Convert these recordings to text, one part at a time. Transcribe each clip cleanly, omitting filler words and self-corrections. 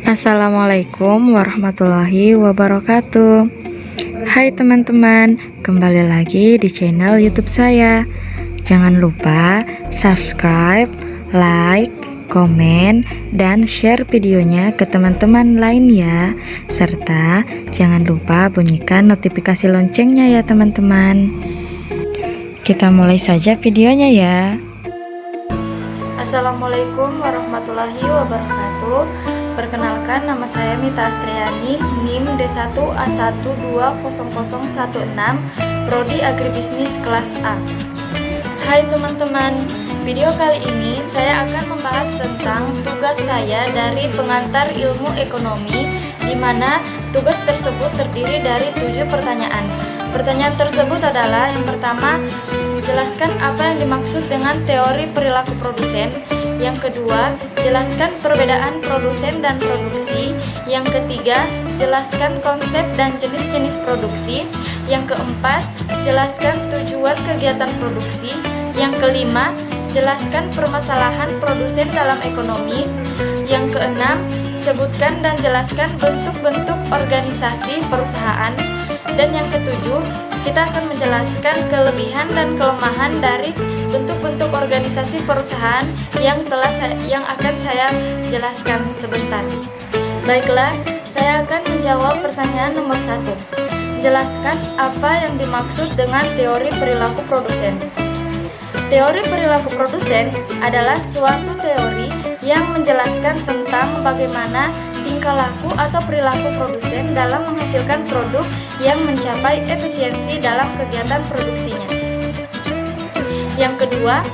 Assalamualaikum warahmatullahi wabarakatuh. Hai teman-teman, kembali lagi di channel YouTube saya. Jangan lupa subscribe, like, komen, dan share videonya ke teman-teman lain ya. Serta jangan lupa bunyikan notifikasi loncengnya ya teman-teman. Kita mulai saja videonya ya. Assalamualaikum warahmatullahi wabarakatuh. Perkenalkan, nama saya Mita Astriani, NIM D1A1200016, Prodi Agribisnis kelas A. Hai teman-teman, video kali ini saya akan membahas tentang tugas saya dari pengantar ilmu ekonomi, di mana tugas tersebut terdiri dari 7 pertanyaan. Pertanyaan tersebut adalah: yang pertama, jelaskan apa yang dimaksud dengan teori perilaku produsen. Yang kedua, jelaskan perbedaan produsen dan produksi. Yang ketiga, jelaskan konsep dan jenis-jenis produksi. Yang keempat, jelaskan tujuan kegiatan produksi. Yang kelima, jelaskan permasalahan produsen dalam ekonomi. Yang keenam, sebutkan dan jelaskan bentuk-bentuk organisasi perusahaan. Dan yang ketujuh, kita akan menjelaskan kelebihan dan kelemahan dari bentuk-bentuk organisasi perusahaan yang akan saya jelaskan sebentar. Baiklah, saya akan menjawab pertanyaan nomor 1. Jelaskan apa yang dimaksud dengan teori perilaku produsen. Teori perilaku produsen adalah suatu teori yang menjelaskan tentang bagaimana tingkah laku atau perilaku produsen dalam menghasilkan produk yang mencapai efisiensi dalam kegiatan produksinya. Yang kedua,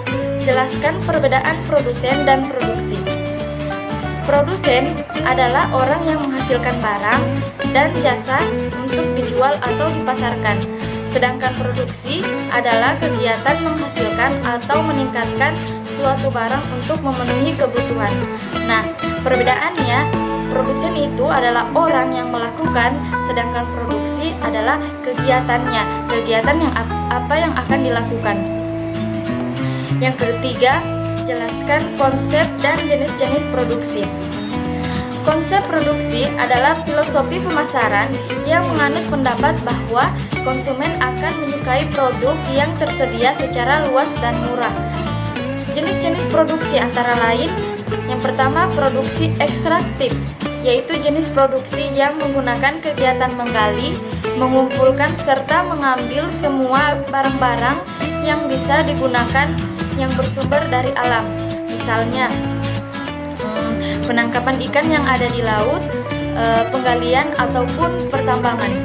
jelaskan perbedaan produsen dan produksi. Produsen adalah orang yang menghasilkan barang dan jasa untuk dijual atau dipasarkan. Sedangkan produksi adalah kegiatan menghasilkan atau meningkatkan suatu barang untuk memenuhi kebutuhan. Nah, perbedaannya, produsen itu adalah orang yang melakukan, sedangkan produksi adalah kegiatannya, kegiatan apa yang akan dilakukan. Yang ketiga, jelaskan konsep dan jenis-jenis produksi. Konsep produksi adalah filosofi pemasaran yang menganut pendapat bahwa konsumen akan menyukai produk yang tersedia secara luas dan murah. Jenis-jenis produksi antara lain: yang pertama, produksi ekstraktif, yaitu jenis produksi yang menggunakan kegiatan menggali, mengumpulkan, serta mengambil semua barang-barang yang bisa digunakan yang bersumber dari alam. Misalnya, penangkapan ikan yang ada di laut, penggalian ataupun pertambangan.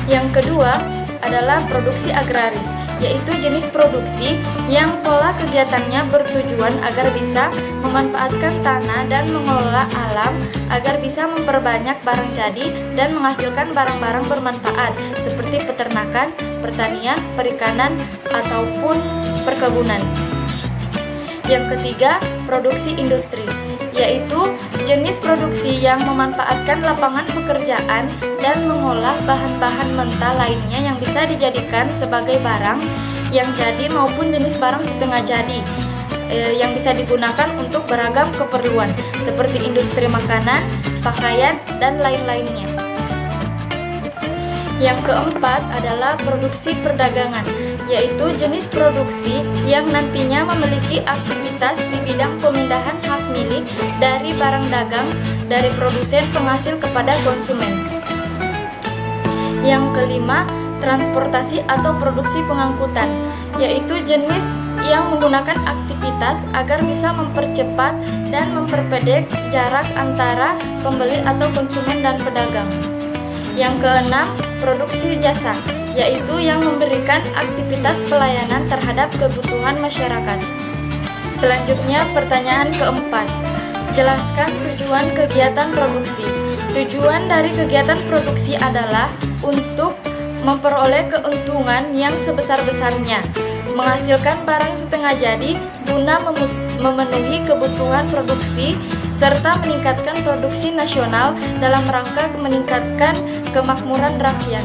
Yang kedua adalah produksi agraris, yaitu jenis produksi yang pola kegiatannya bertujuan agar bisa memanfaatkan tanah dan mengelola alam agar bisa memperbanyak barang jadi dan menghasilkan barang-barang bermanfaat seperti peternakan, pertanian, perikanan, ataupun perkebunan. Yang ketiga, produksi industri, yaitu jenis produksi yang memanfaatkan lapangan pekerjaan dan mengolah bahan-bahan mentah lainnya yang bisa dijadikan sebagai barang yang jadi maupun jenis barang setengah jadi yang bisa digunakan untuk beragam keperluan seperti industri makanan, pakaian, dan lain-lainnya. Yang keempat adalah produksi perdagangan, yaitu jenis produksi yang nantinya memiliki aktivitas di bidang pemindahan hak milik dari barang dagang dari produsen penghasil kepada konsumen. Yang kelima, transportasi atau produksi pengangkutan, yaitu jenis yang menggunakan aktivitas agar bisa mempercepat dan memperpendek jarak antara pembeli atau konsumen dan pedagang. Yang keenam, produksi jasa, yaitu yang memberikan aktivitas pelayanan terhadap kebutuhan masyarakat. Selanjutnya, pertanyaan keempat. Jelaskan tujuan kegiatan produksi. Tujuan dari kegiatan produksi adalah untuk memperoleh keuntungan yang sebesar-besarnya, menghasilkan barang setengah jadi guna memenuhi kebutuhan produksi, serta meningkatkan produksi nasional dalam rangka meningkatkan kemakmuran rakyat.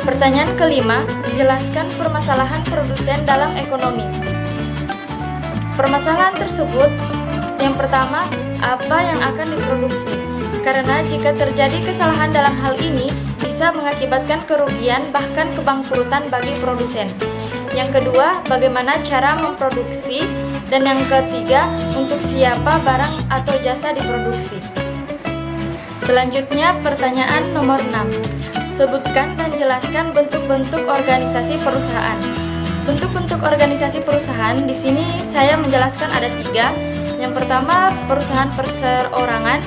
Pertanyaan kelima, jelaskan permasalahan produsen dalam ekonomi. Permasalahan tersebut Yang pertama, apa yang akan diproduksi? Karena jika terjadi kesalahan dalam hal ini, bisa mengakibatkan kerugian bahkan kebangkrutan bagi produsen. Yang kedua, bagaimana cara memproduksi? Dan yang ketiga, untuk siapa barang atau jasa diproduksi. Selanjutnya, pertanyaan nomor 6. Sebutkan dan jelaskan bentuk-bentuk organisasi perusahaan. Bentuk-bentuk organisasi perusahaan di sini saya menjelaskan ada 3. Yang pertama, perusahaan perseorangan,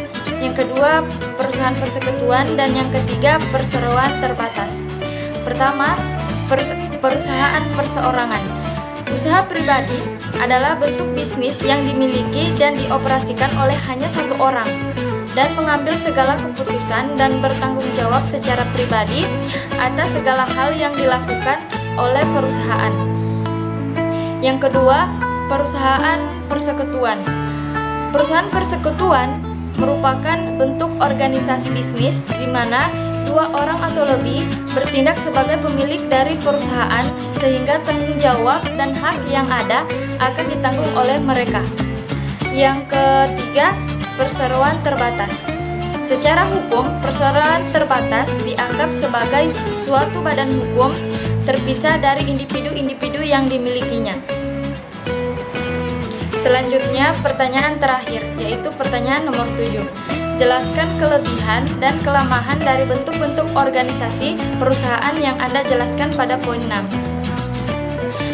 yang kedua, perusahaan persekutuan, dan yang ketiga, perseroan terbatas. Pertama, perusahaan perseorangan. Usaha pribadi adalah bentuk bisnis yang dimiliki dan dioperasikan oleh hanya satu orang dan mengambil segala keputusan dan bertanggung jawab secara pribadi atas segala hal yang dilakukan oleh perusahaan. Yang kedua, perusahaan persekutuan. Perusahaan persekutuan merupakan bentuk organisasi bisnis di mana 2 orang atau lebih bertindak sebagai pemilik dari perusahaan sehingga tanggung jawab dan hak yang ada akan ditanggung oleh mereka. Yang ketiga, perseroan terbatas. Secara hukum, perseroan terbatas dianggap sebagai suatu badan hukum terpisah dari individu-individu yang dimilikinya. Selanjutnya, pertanyaan terakhir, yaitu pertanyaan nomor 7. Jelaskan kelebihan dan kelemahan dari bentuk-bentuk organisasi perusahaan yang Anda jelaskan pada poin 6.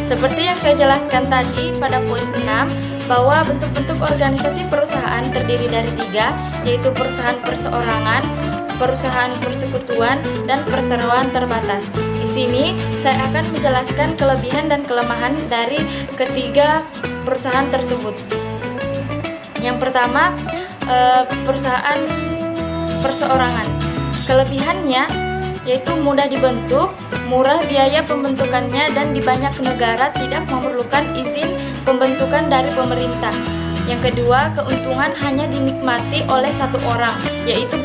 Seperti yang saya jelaskan tadi pada poin 6, bahwa bentuk-bentuk organisasi perusahaan terdiri dari 3, yaitu perusahaan perseorangan, perusahaan persekutuan, dan perseroan terbatas. Di sini saya akan menjelaskan kelebihan dan kelemahan dari ketiga perusahaan tersebut. Yang pertama, perusahaan perseorangan. Kelebihannya yaitu mudah dibentuk, murah biaya pembentukannya, dan di banyak negara tidak memerlukan izin pembentukan dari pemerintah. Yang kedua, keuntungan hanya dinikmati oleh satu orang, yaitu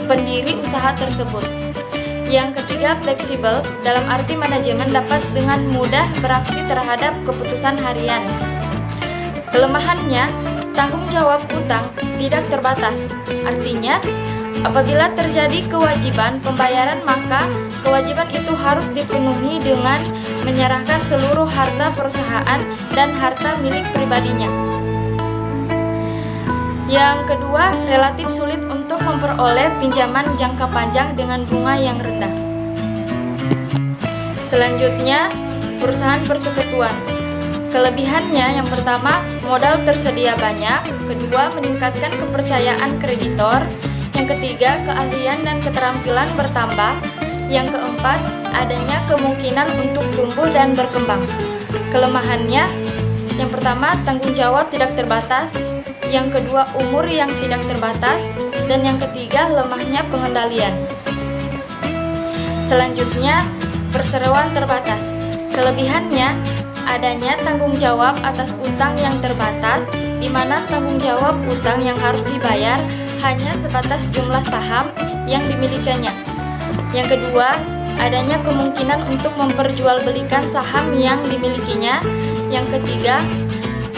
pendiri usaha tersebut. Yang ketiga, fleksibel, dalam arti manajemen dapat dengan mudah beraksi terhadap keputusan harian. Kelemahannya, tanggung jawab utang tidak terbatas. Artinya, apabila terjadi kewajiban pembayaran, maka kewajiban itu harus dipenuhi dengan menyerahkan seluruh harta perusahaan dan harta milik pribadinya. Yang kedua, relatif sulit untuk memperoleh pinjaman jangka panjang dengan bunga yang rendah. Selanjutnya, perusahaan persekutuan. Kelebihannya yang pertama, modal tersedia banyak. Kedua, meningkatkan kepercayaan kreditor. Yang ketiga, keahlian dan keterampilan bertambah. Yang keempat, adanya kemungkinan untuk tumbuh dan berkembang. Kelemahannya, yang pertama, tanggung jawab tidak terbatas. Yang kedua, umur yang tidak terbatas. Dan yang ketiga, lemahnya pengendalian. Selanjutnya, perseroan terbatas. Kelebihannya, adanya tanggung jawab atas utang yang terbatas, di mana tanggung jawab utang yang harus dibayar hanya sebatas jumlah saham yang dimilikinya. Yang kedua, adanya kemungkinan untuk memperjualbelikan saham yang dimilikinya. Yang ketiga,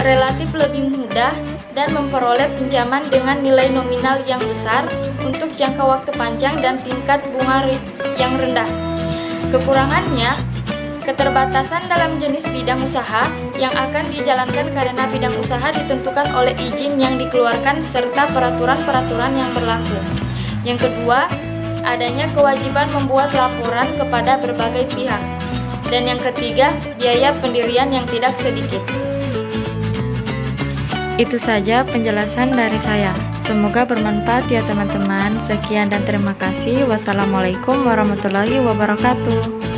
relatif lebih mudah dan memperoleh pinjaman dengan nilai nominal yang besar untuk jangka waktu panjang dan tingkat bunga yang rendah. Kekurangannya, keterbatasan dalam jenis bidang usaha yang akan dijalankan karena bidang usaha ditentukan oleh izin yang dikeluarkan serta peraturan-peraturan yang berlaku. Yang kedua, adanya kewajiban membuat laporan kepada berbagai pihak. Dan yang ketiga, biaya pendirian yang tidak sedikit. Itu saja penjelasan dari saya. Semoga bermanfaat ya teman-teman. Sekian dan terima kasih. Wassalamualaikum warahmatullahi wabarakatuh.